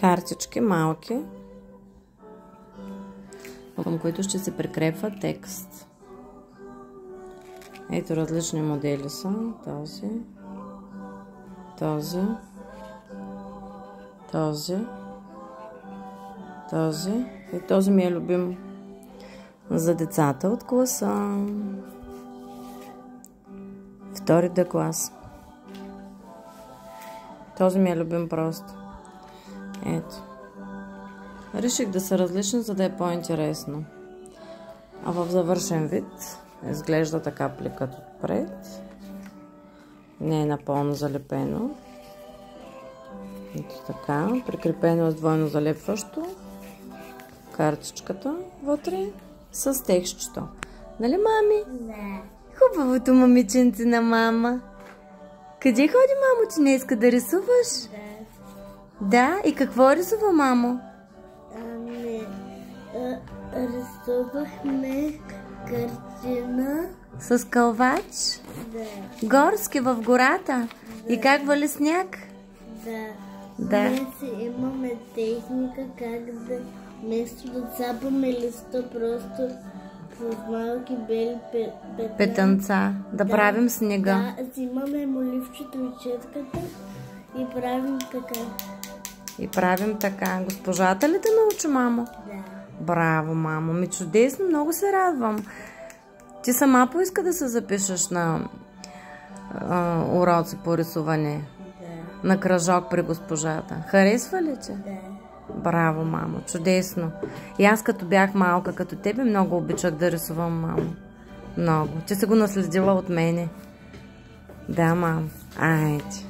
картички малки, към които ще се прикрепва текст. Ето различни модели са. Този, този, този, този. И този ми е любим за децата от класа втори Д клас. Този ми е любим просто. Ето. Реших да са различни, за да е по-интересно. А в завършен вид изглежда така пликът отпред. Не е напълно залепено. Ето така. Прикрепено е с двойно залепващо. Картичката вътре с текстчето. Нали, мами? Да. Хубавото момиченце на мама. Къде ходи, мамо, че не иска да рисуваш? Да. Да? И какво рисува, мамо? Рисувахме картина. С кълвач? Да. Горски в гората? Да. И как вали сняг? Да. Да. Днес имаме техника как да вместо да цапаме листа просто с малки бели Петънца. Да правим снега. Да, взимаме моливчето и четката и правим така. И правим така. Госпожата ли те научи, мамо? Да. Браво, мамо. Ми чудесно, много се радвам. Ти сама поиска да се запишеш на уроци по рисуване. Да. На кръжок при госпожата. Харесва ли ти? Да. Браво, мамо. Чудесно. И аз като бях малка, като тебе, много обичах да рисувам, мамо. Много. Ти си го наследила от мене. Да, мамо. Айде.